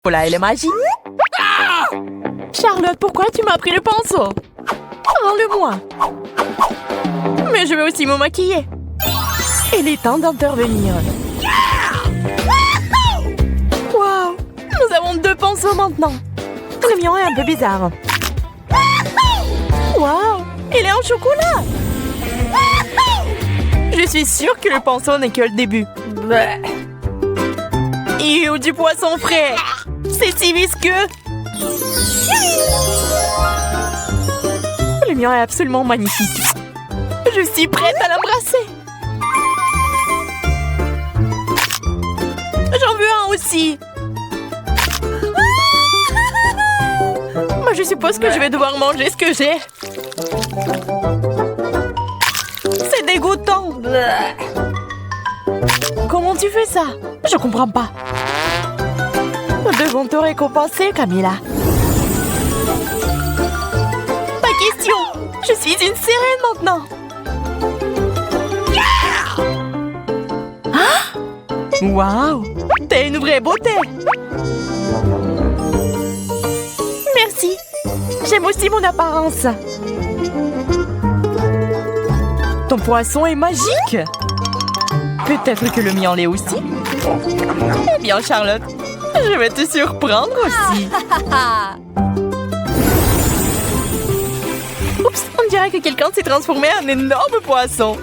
chocolat, elle est magique. Charlotte, pourquoi tu m'as pris le pinceau? Rends-le-moi. Mais je vais aussi me maquiller. Il est temps d'intervenir. Wow! Nous avons 2 pinceaux maintenant. Le mien est un peu bizarre. Wow! Il est en chocolat! Je suis sûre que le pinceau n'est que le début. Ew, du poisson frais! C'est si visqueux! Le mien est absolument magnifique. Je suis prête à l'embrasser. J'en veux un aussi. Moi, je suppose que je vais devoir manger ce que j'ai. C'est dégoûtant. Comment tu fais ça? Je comprends pas. Nous devons te récompenser, Camilla. Pas question. Je suis une sirène maintenant. Waouh! T'es une vraie beauté! Merci! J'aime aussi mon apparence! Ton poisson est magique! Peut-être que le mien l'est aussi? Eh bien, Charlotte, je vais te surprendre aussi! Oups! On dirait que quelqu'un s'est transformé en énorme poisson!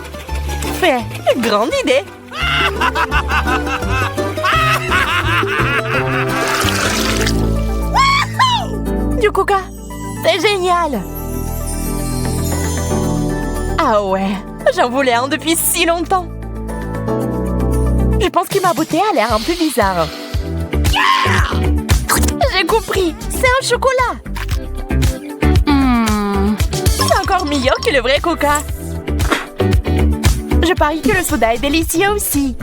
Fait! Grande idée! Du coca, c'est génial. Ah ouais, j'en voulais un depuis si longtemps. Je pense que ma beauté a l'air un peu bizarre. J'ai compris, c'est un chocolat. C'est encore meilleur que le vrai coca. Je parie que le soda est délicieux aussi.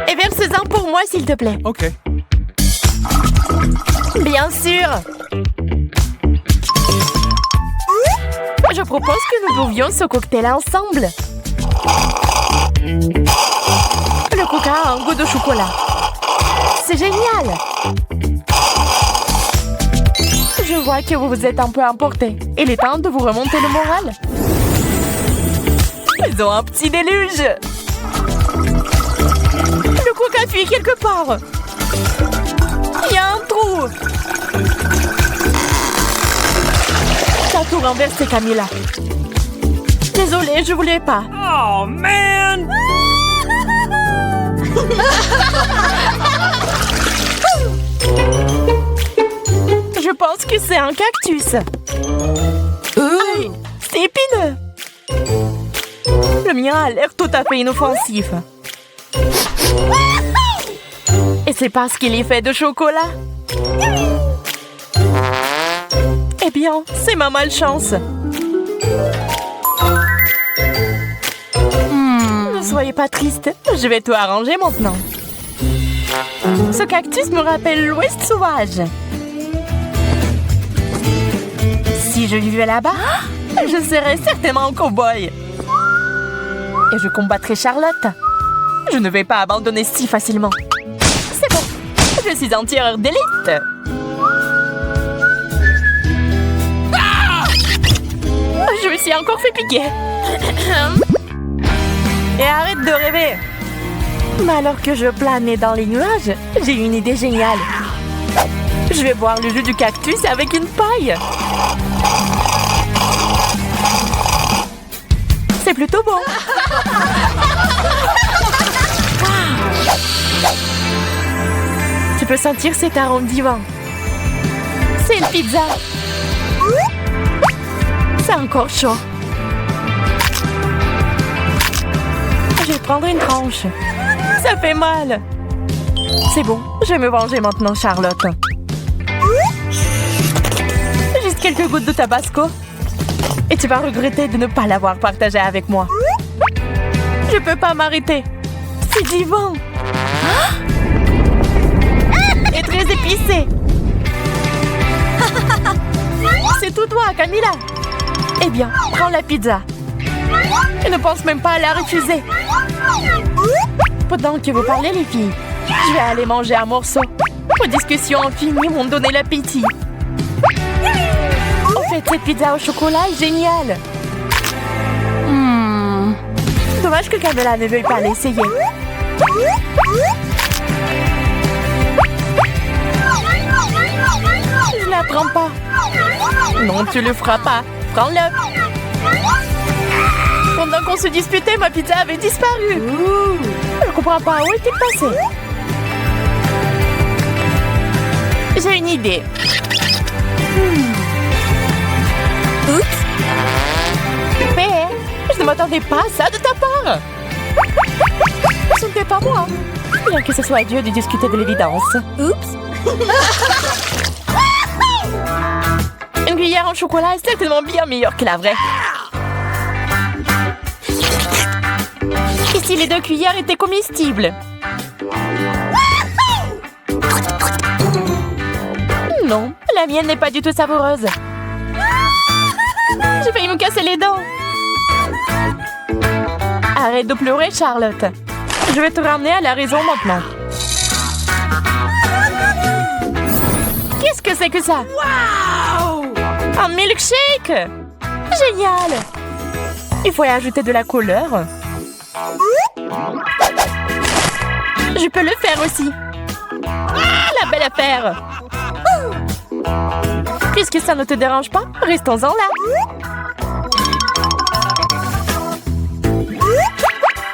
Et verse-en pour moi, s'il te plaît. OK. Bien sûr. Je propose que nous boivions ce cocktail ensemble. Le coca a un goût de chocolat. C'est génial. Je vois que vous vous êtes un peu emporté. Il est temps de vous remonter le moral. Ils ont un petit déluge. Le coca fuit quelque part. Il y a un trou. T'as tout renversé, Camilla. Désolée, je voulais pas. Oh, man! Je pense que c'est un cactus. Aïe, c'est épineux. Le mien a l'air tout à fait inoffensif. Et c'est parce qu'il est fait de chocolat. Eh bien, c'est ma malchance. Ne soyez pas triste, je vais tout arranger maintenant. Ce cactus me rappelle l'Ouest sauvage. Si je vivais là-bas, je serais certainement un cow-boy. Et je combattrais Charlotte. Je ne vais pas abandonner si facilement. C'est bon, je suis un tireur d'élite. Je me suis encore fait piquer. Et arrête de rêver. Mais alors que je planais dans les nuages, j'ai une idée géniale. Je vais boire le jus du cactus avec une paille. C'est plutôt bon. Tu peux sentir cet arôme divin. C'est une pizza. C'est encore chaud. Je vais prendre une tranche. Ça fait mal. C'est bon, je vais me venger maintenant, Charlotte. Juste quelques gouttes de tabasco. Et tu vas regretter de ne pas l'avoir partagé avec moi. Je peux pas m'arrêter. C'est divin. Et très épicé. C'est tout toi, Camilla. Eh bien, prends la pizza. Et ne pense même pas à la refuser. Pendant que vous parlez, les filles, je vais aller manger un morceau. Vos discussions infinies m'ont donné l'appétit. En fait, cette pizza au chocolat est géniale. Dommage que Camilla ne veuille pas l'essayer. Je la prends pas. Non, tu le feras pas. Prends-le. Pendant qu'on se disputait, ma pizza avait disparu. Je comprends pas. Où est-elle passée? J'ai une idée. Oups. Mais je ne m'attendais pas à ça de ta part. Ce n'était pas moi. Bien que ce soit Dieu de discuter de l'évidence. Oups. Une cuillère en chocolat est certainement bien meilleure que la vraie. Et si les 2 cuillères étaient comestibles? Non, la mienne n'est pas du tout savoureuse. J'ai failli me casser les dents. Arrête de pleurer, Charlotte. Je vais te ramener à la raison maintenant. Qu'est-ce que c'est que ça? Wow! Un milkshake! Génial! Il faut y ajouter de la couleur. Je peux le faire aussi. La belle affaire! Puisque ça ne te dérange pas, restons-en là.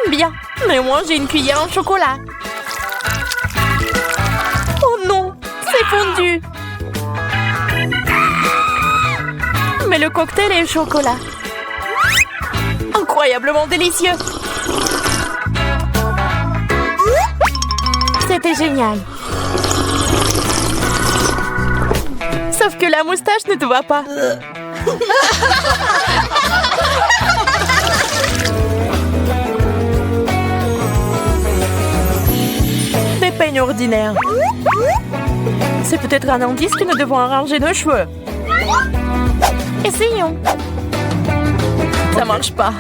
Bien, mais moi j'ai une cuillère en chocolat. Oh non, c'est fondu. Mais le cocktail est au chocolat. Incroyablement délicieux. C'était génial. Sauf que la moustache ne te va pas. Des peignes ordinaires. C'est peut-être un indice que nous devons arranger nos cheveux. Essayons. Ça marche pas.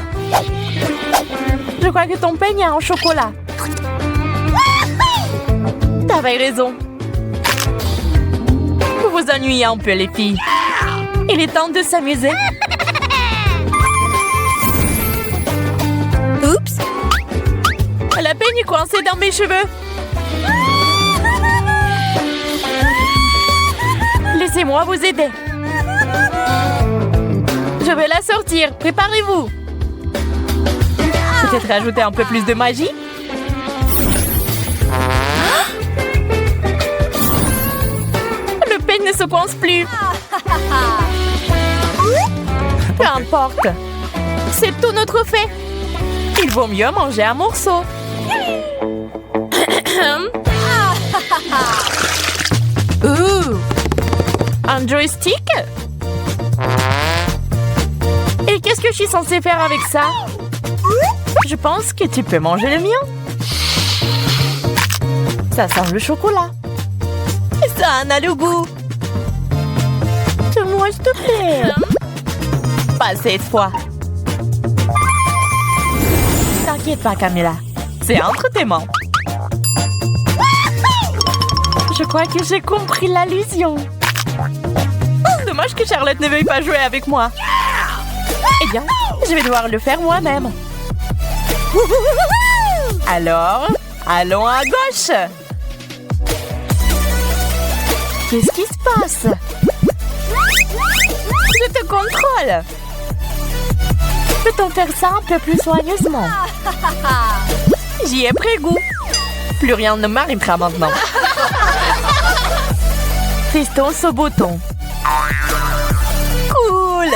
Je crois que ton peigne est en chocolat. T'avais raison. Vous vous ennuyez un peu, les filles. Il est temps de s'amuser. Oups! La peigne est coincée dans mes cheveux. Laissez-moi vous aider. Je vais la sortir. Préparez-vous. Peut-être ajouter un peu plus de magie? Le peigne ne se coince plus. Peu importe. C'est tout notre fait. Il vaut mieux manger un morceau. Un joystick? Et qu'est-ce que je suis censée faire avec ça? Je pense que tu peux manger le mien. Ça sent le chocolat. Ça en a le goût. Moi, s'il te plaît. Pas cette fois. T'inquiète pas, Camilla. C'est entre tes mains. Je crois que j'ai compris l'allusion. Dommage que Charlotte ne veuille pas jouer avec moi. Eh bien, je vais devoir le faire moi-même. Alors, allons à gauche. Qu'est-ce qui se passe? Je te contrôle. Peut-on faire ça un peu plus soigneusement? J'y ai pris goût. Plus rien ne m'arrêtera maintenant. Testons ce bouton. Cool.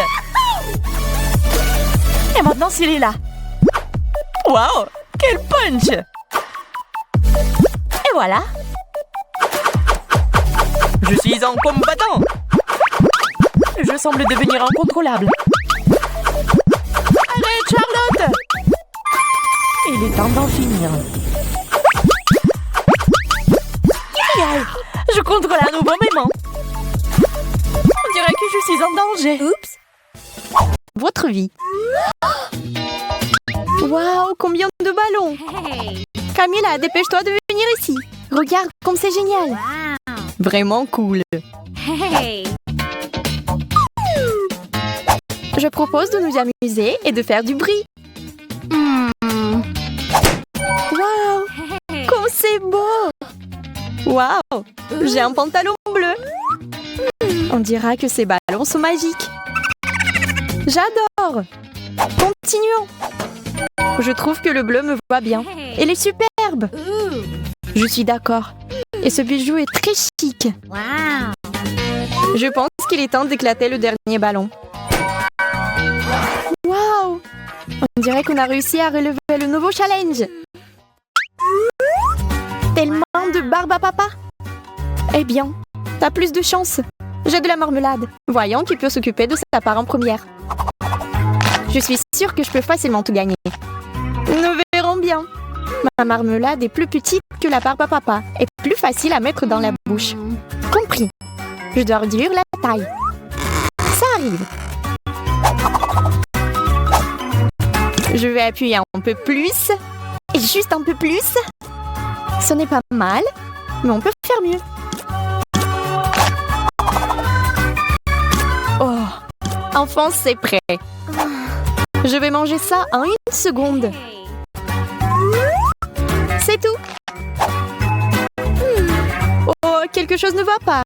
Et maintenant, s'il est là. Wow, quel punch! Et voilà. Je suis un combattant. Je semble devenir incontrôlable. Arrête, Charlotte! Il est temps d'en finir. Aïe, je contrôle à nouveau mes mains. On dirait que je suis en danger. Oups. Votre vie. Waouh, combien de ballons! Camilla, dépêche-toi de venir ici. Regarde comme c'est génial. Vraiment cool. Je propose de nous amuser et de faire du bruit. Waouh! Comme c'est beau! Waouh! J'ai un pantalon bleu. On dira que ces ballons sont magiques. J'adore! Continuons. Je trouve que le bleu me va bien. Il est superbe. Je suis d'accord. Et ce bijou est très chic. Je pense qu'il est temps d'éclater le dernier ballon. Waouh! On dirait qu'on a réussi à relever le nouveau challenge. Tellement de barbe à papa. Eh bien, t'as plus de chance. J'ai de la marmelade. Voyons qui peut s'occuper de sa part en première. Je suis sûre que je peux facilement tout gagner. Nous verrons bien. Ma marmelade est plus petite que la barbe à papa et plus facile à mettre dans la bouche. Compris. Je dois réduire la taille. Ça arrive. Je vais appuyer un peu plus. Et juste un peu plus. Ce n'est pas mal, mais on peut faire mieux. Oh, enfin c'est prêt. Je vais manger ça en 1 seconde. C'est tout. Oh, quelque chose ne va pas.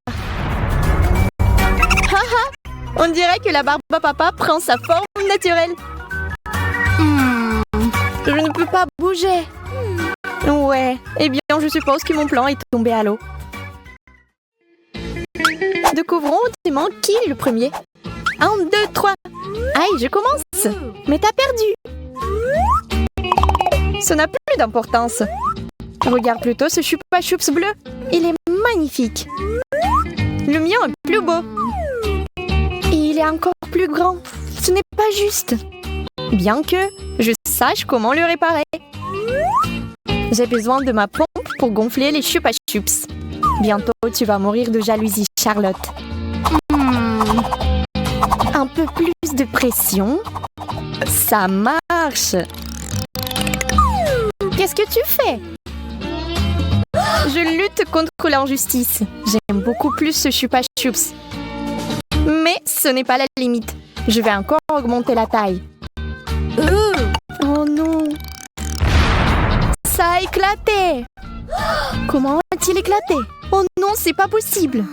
Haha, on dirait que la barbe à papa prend sa forme naturelle. Je ne peux pas bouger. Ouais, eh bien, je suppose que mon plan est tombé à l'eau. Découvrons ultimement qui est le premier. 1, 2, 3. Aïe, je commence. Mais t'as perdu. Ça n'a plus d'importance. Regarde plutôt ce Chupa Chups bleu. Il est magnifique. Le mien est plus beau. Et il est encore plus grand. Ce n'est pas juste. Bien que je sache comment le réparer. J'ai besoin de ma pompe pour gonfler les Chupa Chups. Bientôt, tu vas mourir de jalousie, Charlotte. Un peu plus de pression. Ça marche. Qu'est-ce que tu fais? Je lutte contre l'injustice. J'aime beaucoup plus ce Chupa Chups. Mais ce n'est pas la limite. Je vais encore augmenter la taille. Oh non! Ça a éclaté! Comment a-t-il éclaté? Oh non, c'est pas possible!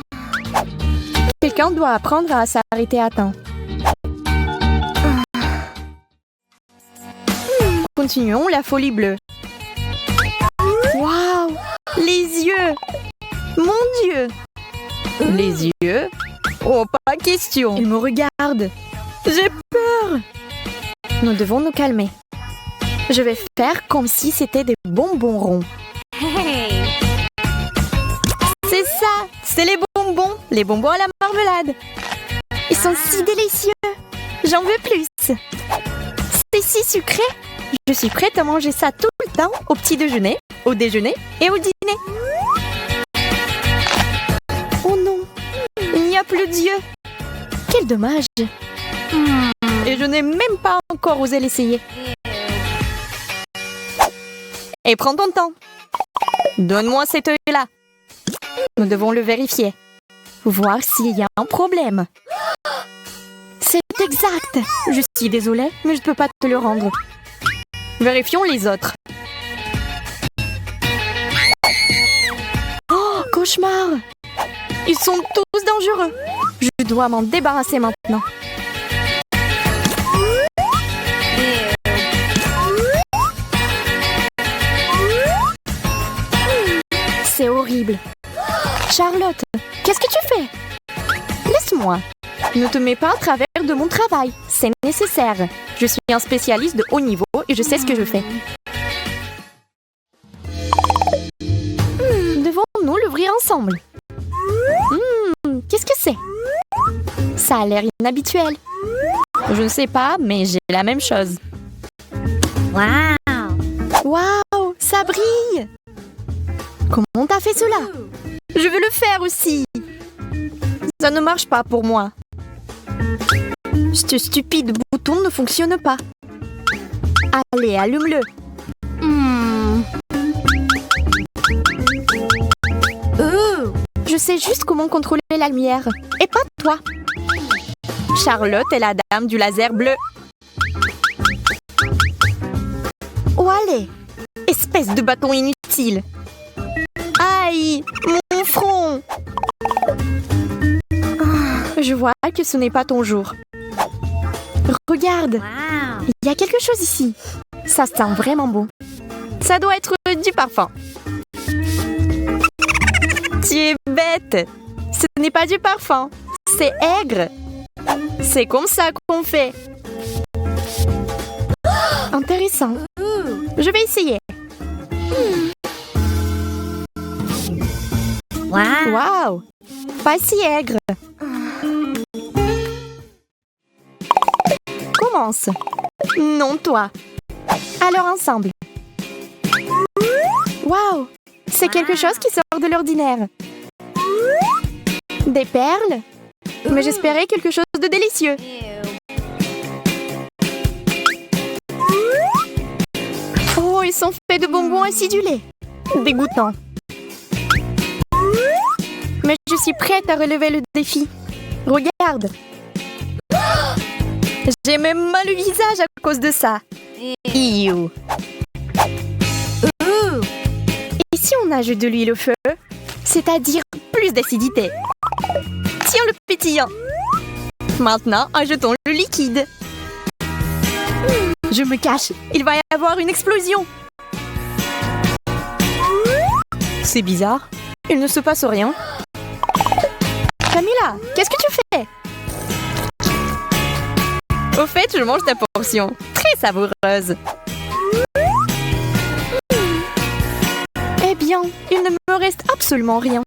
Quelqu'un doit apprendre à s'arrêter à temps. Continuons la folie bleue. Waouh! Les yeux! Mon Dieu! Les yeux? Oh, pas question! Il me regarde! J'ai peur! Nous devons nous calmer. Je vais faire comme si c'était des bonbons ronds. C'est ça! C'est les bonbons à la marmelade. Ils sont si délicieux! J'en veux plus! C'est si sucré! Je suis prête à manger ça tout le temps, au petit déjeuner, au déjeuner et au dîner. Oh non! Il n'y a plus d'yeux! Quel dommage! Et je n'ai même pas encore osé l'essayer. Et prends ton temps. Donne-moi cet œil-là. Nous devons le vérifier. Voir s'il y a un problème. C'est exact. Je suis désolée, mais je ne peux pas te le rendre. Vérifions les autres. Oh, cauchemar! Ils sont tous dangereux. Je dois m'en débarrasser maintenant. C'est horrible. Charlotte, qu'est-ce que tu fais? Laisse-moi. Ne te mets pas à travers de mon travail. C'est nécessaire. Je suis un spécialiste de haut niveau et je sais ce que je fais. Devons-nous l'ouvrir ensemble? Qu'est-ce que c'est? Ça a l'air inhabituel. Je ne sais pas, mais j'ai la même chose. Waouh, ça brille! Comment t'as fait cela? Je veux le faire aussi. Ça ne marche pas pour moi. Ce stupide bouton ne fonctionne pas. Allez, allume-le. Je sais juste comment contrôler la lumière. Et pas toi. Charlotte est la dame du laser bleu. Oh, allez! Espèce de bâton inutile! Aïe! Mon front! Je vois que ce n'est pas ton jour. Regarde! Il y a quelque chose ici. Ça sent vraiment bon. Ça doit être du parfum. Tu es bête! Ce n'est pas du parfum. C'est aigre. C'est comme ça qu'on fait. Intéressant. Je vais essayer. Waouh! Pas si aigre. Commence. Non, toi. Alors ensemble. Waouh! C'est quelque chose qui sort de l'ordinaire. Des perles? Mais j'espérais quelque chose de délicieux. Oh, ils sont faits de bonbons acidulés. Dégoûtant. Mais je suis prête à relever le défi. Regarde. J'ai même mal au visage à cause de ça. Iou. Et si on ajoute de l'huile au feu, c'est-à-dire plus d'acidité? Tiens le pétillant. Maintenant, ajoutons le liquide. Je me cache. Il va y avoir une explosion. C'est bizarre. Il ne se passe rien. Camilla, qu'est-ce que tu fais? Au fait, je mange ta portion. Très savoureuse. Eh bien, il ne me reste absolument rien.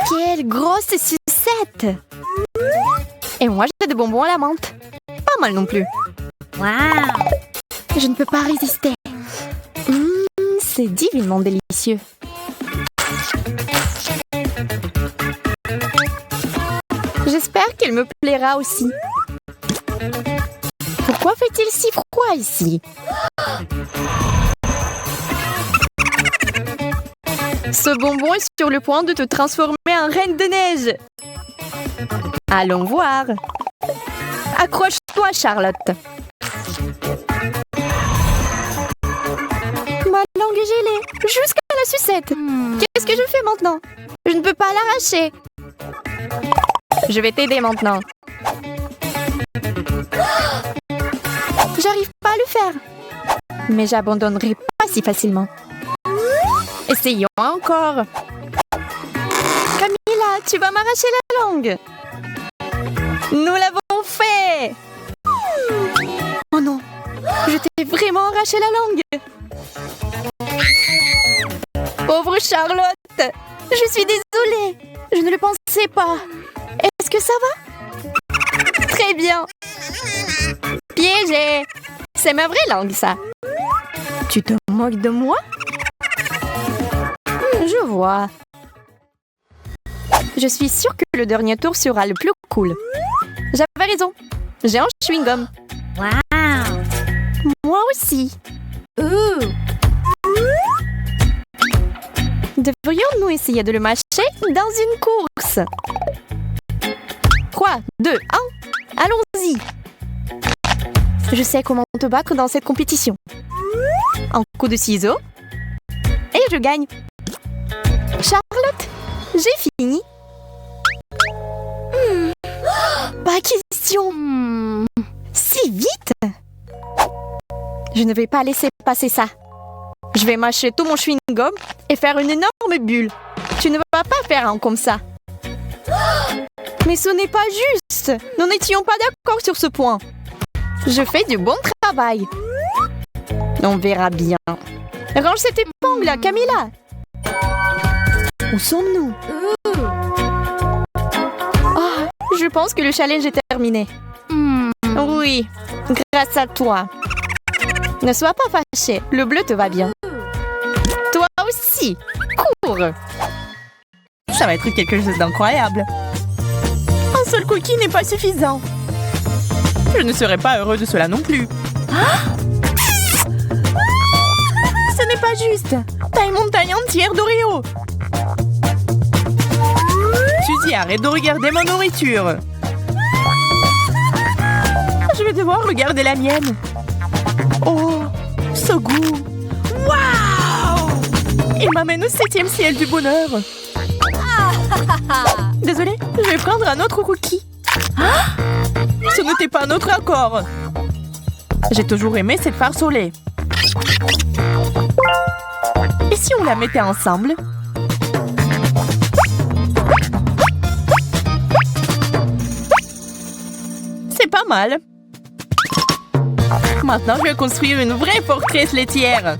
Quelle grosse sucette! Et moi, j'ai des bonbons à la menthe. Pas mal non plus. Je ne peux pas résister. C'est divinement délicieux. J'espère qu'elle me plaira aussi. Pourquoi fait-il si froid ici? Ce bonbon est sur le point de te transformer en reine de neige. Allons voir. Accroche-toi, Charlotte. Ma langue est gelée, jusqu'à la sucette. Qu'est-ce que je fais maintenant? Je ne peux pas l'arracher. Je vais t'aider maintenant. J'arrive pas à le faire. Mais j'abandonnerai pas si facilement. Essayons encore. Camilla, tu vas m'arracher la langue. Nous l'avons fait. Oh non, je t'ai vraiment arraché la langue. Pauvre Charlotte, je suis désolée. Je ne le pensais pas. Est-ce que ça va? Très bien. Piégé. C'est ma vraie langue, ça. Tu te moques de moi? Je vois. Je suis sûre que le dernier tour sera le plus cool. J'avais raison. J'ai un chewing-gum. Moi aussi. Devrions-nous essayer de le mâcher dans une course? 3, 2, 1. Allons-y. Je sais comment te battre dans cette compétition. Un coup de ciseaux. Et je gagne. Charlotte, j'ai fini. Pas question. Si vite. Je ne vais pas laisser passer ça. Je vais mâcher tout mon chewing-gum et faire une énorme bulle. Tu ne vas pas faire un comme ça. Mais ce n'est pas juste. Nous n'étions pas d'accord sur ce point. Je fais du bon travail. On verra bien. Range cette épingle, Camilla. Où sommes-nous? Oh, je pense que le challenge est terminé. Oui, grâce à toi. Ne sois pas fâché, le bleu te va bien. Toi aussi, cours. Ça va être quelque chose d'incroyable. Un seul cookie n'est pas suffisant. Je ne serai pas heureux de cela non plus. Ce n'est pas juste. T'as une montagne entière d'Oreo. Et arrête de regarder ma nourriture. Je vais devoir regarder la mienne. Oh, ce goût. Waouh! Il m'amène au 7e ciel du bonheur. Désolée, je vais prendre un autre cookie. Ah! Ce n'était pas notre accord. J'ai toujours aimé cette farce au lait. Et si on la mettait ensemble? C'est pas mal. Maintenant, je vais construire une vraie forteresse laitière.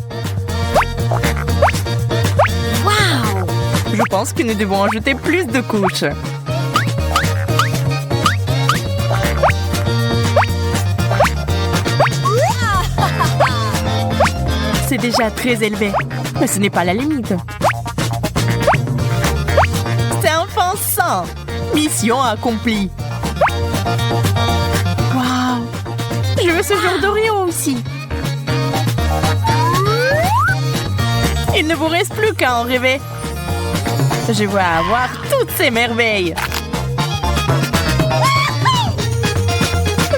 Waouh! Je pense que nous devons ajouter plus de couches. C'est déjà très élevé, mais ce n'est pas la limite. C'est offensant. Mission accomplie. Waouh! Je veux ce genre d'Oreo aussi. Il ne vous reste plus qu'à en rêver. Je veux avoir toutes ces merveilles.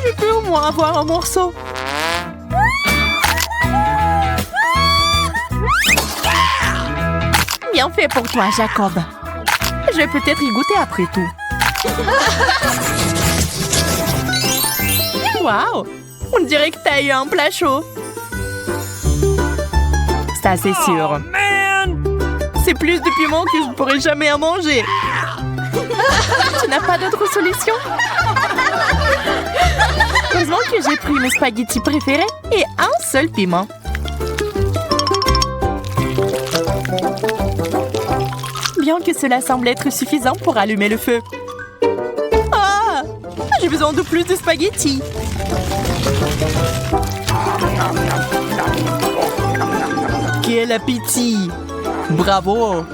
Je peux au moins avoir un morceau. Bien fait pour toi, Jacob. Je vais peut-être y goûter après tout. Waouh! On dirait que t'as eu un plat chaud. Ça, c'est sûr. C'est plus de piment que je ne pourrai jamais en manger. Tu n'as pas d'autre solution? Heureusement que j'ai pris mes spaghettis préférés et un seul piment. Bien que cela semble être suffisant pour allumer le feu. Ah! J'ai besoin de plus de spaghettis. Quel appétit! Bravo!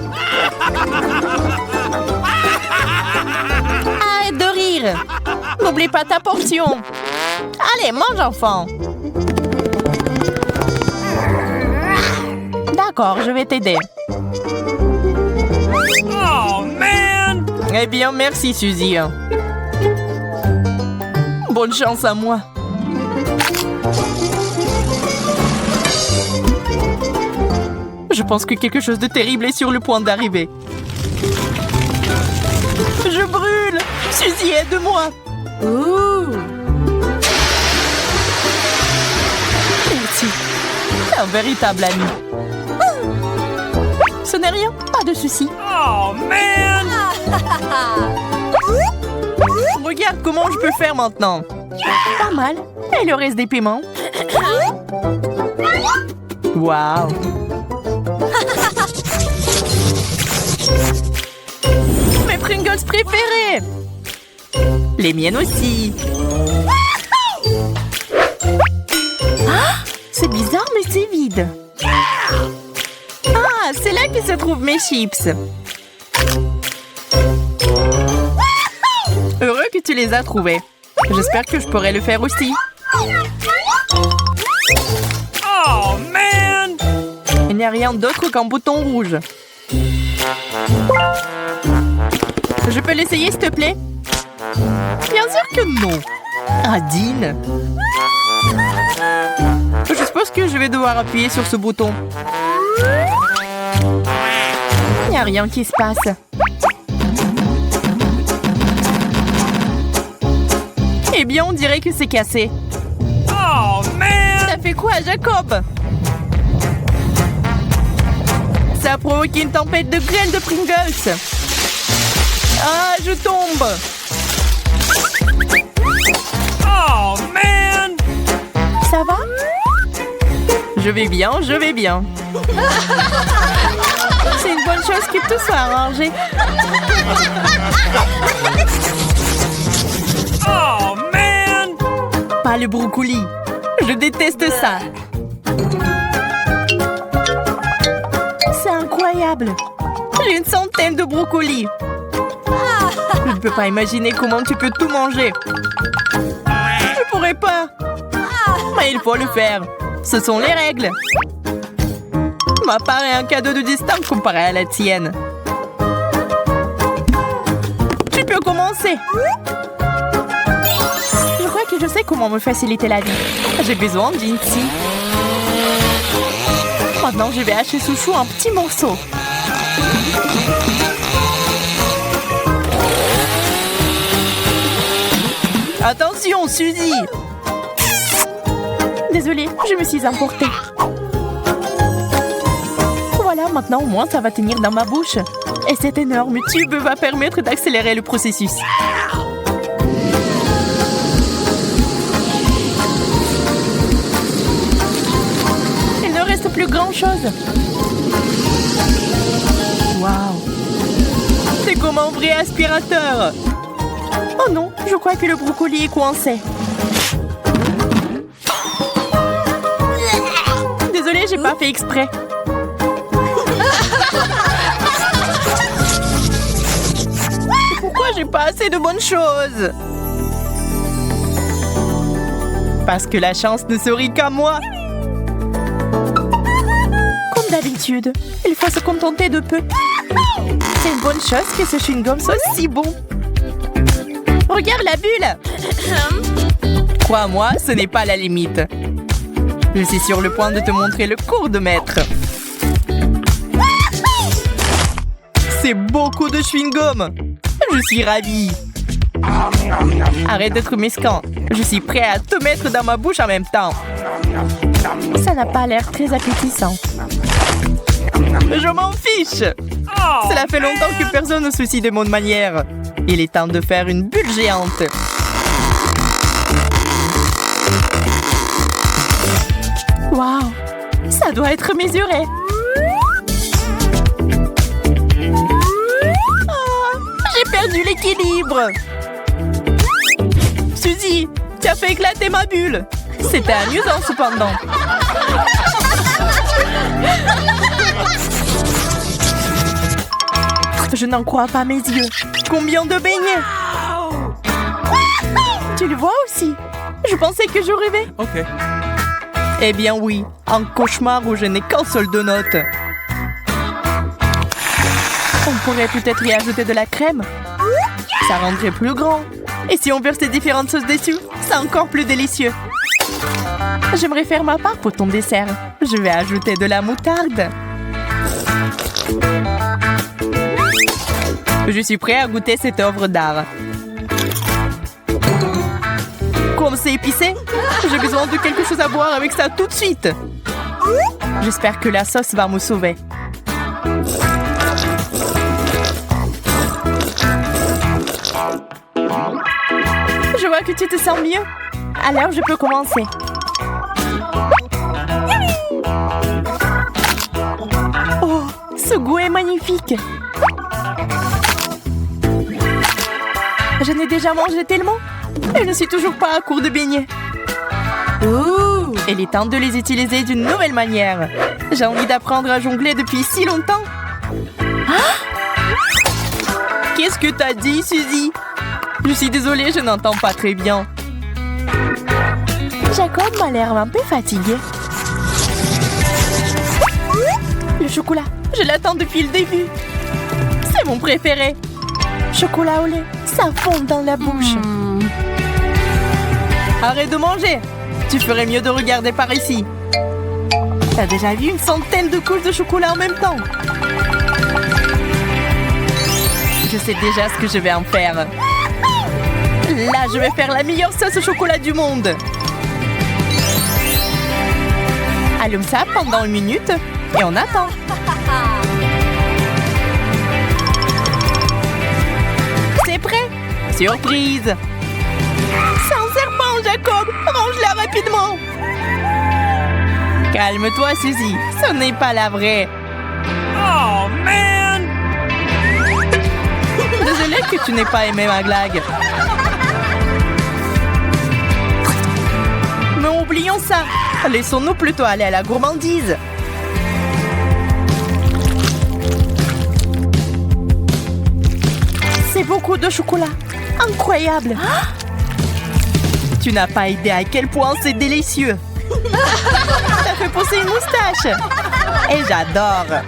Arrête de rire! N'oublie pas ta portion! Allez, mange, enfant! D'accord, je vais t'aider. Oh, man! Eh bien, merci, Suzy. Bonne chance à moi. Je pense que quelque chose de terrible est sur le point d'arriver. Je brûle! Suzy, aide-moi! Merci. Un véritable ami. Ce n'est rien, pas de souci. Oh, man! Regarde comment je peux faire maintenant. Pas mal. Et le reste des piments. Waouh! Mes Pringles préférés! Les miennes aussi. Ah! C'est bizarre, mais c'est vide. Ah, c'est là que se trouvent mes chips. Heureux que tu les as trouvés. J'espère que je pourrai le faire aussi. Oh, man! Il n'y a rien d'autre qu'un bouton rouge. Je peux l'essayer, s'il te plaît? Bien sûr que non. Adine. Je suppose que je vais devoir appuyer sur ce bouton. Il n'y a rien qui se passe. Eh bien, on dirait que c'est cassé. Oh, man! Ça fait quoi, Jacob? Ça a provoqué une tempête de grêle de Pringles. Ah, je tombe. Oh, man! Ça va? Je vais bien, je vais bien. C'est une bonne chose que tout soit arrangé. Oh, man! Pas le brocoli. Je déteste ça. C'est incroyable. J'ai une centaine de brocolis. Je ne peux pas imaginer comment tu peux tout manger. Je pourrais pas. Mais il faut le faire. Ce sont les règles. Ma part est un cadeau de distinction comparé à la tienne. Tu peux commencer. Je crois que je sais comment me faciliter la vie. J'ai besoin d'une scie. Maintenant, je vais hacher ce chou en petits morceaux. Attention, Suzy! Désolée, je me suis emportée. Voilà, maintenant au moins ça va tenir dans ma bouche. Et cet énorme tube va permettre d'accélérer le processus. Il ne reste plus grand-chose. Waouh! C'est comme un vrai aspirateur. Oh non, je crois que le brocoli est coincé. Désolée, j'ai pas fait exprès. Pourquoi j'ai pas assez de bonnes choses? Parce que la chance ne sourit qu'à moi. Comme d'habitude, il faut se contenter de peu. C'est une bonne chose que ce chewing-gum soit si bon. Regarde la bulle! Crois-moi, ce n'est pas la limite. Je suis sur le point de te montrer le cours de maître. C'est beaucoup de chewing-gum. Je suis ravie. Arrête d'être mesquin. Je suis prêt à te mettre dans ma bouche en même temps. Ça n'a pas l'air très appétissant. Je m'en fiche. Cela fait longtemps que personne ne se soucie de mon manière. Il est temps de faire une bulle géante. Waouh, ça doit être mesuré. J'ai perdu l'équilibre. Suzy, tu as fait éclater ma bulle. C'était amusant cependant. Je n'en crois pas mes yeux. Combien de beignets? Tu le vois aussi? Je pensais que je rêvais. OK. Eh bien oui, un cauchemar où je n'ai qu'un seul donut. On pourrait peut-être y ajouter de la crème. Ça rendrait plus grand. Et si on versait différentes sauces dessus, c'est encore plus délicieux. J'aimerais faire ma part pour ton dessert. Je vais ajouter de la moutarde. Je suis prêt à goûter cette œuvre d'art. Comme c'est épicé, j'ai besoin de quelque chose à boire avec ça tout de suite. J'espère que la sauce va me sauver. Je vois que tu te sens mieux. Alors je peux commencer. Oh, ce goût est magnifique. J'en ai déjà mangé tellement. Et je ne suis toujours pas à court de beignets. Ouh, il est temps de les utiliser d'une nouvelle manière. J'ai envie d'apprendre à jongler depuis si longtemps. Ah! Qu'est-ce que t'as dit, Suzy? Je suis désolée, je n'entends pas très bien. Jacob m'a l'air un peu fatigué. Le chocolat, je l'attends depuis le début. C'est mon préféré. Chocolat au lait, ça fond dans la bouche. Arrête de manger. Tu ferais mieux de regarder par ici. T'as déjà vu une centaine de couches de chocolat en même temps? Je sais déjà ce que je vais en faire. Là, je vais faire la meilleure sauce au chocolat du monde. Allume ça pendant 1 minute et on attend. C'est prêt? Surprise! C'est un serpent, Jacob! Range-la rapidement! Calme-toi, Suzy. Ce n'est pas la vraie. Oh, man! Désolée que tu n'aies pas aimé ma blague. Mais oublions ça. Laissons-nous plutôt aller à la gourmandise. C'est beaucoup de chocolat. Incroyable. Tu n'as pas idée à quel point c'est délicieux. Ça fait pousser une moustache. Et j'adore.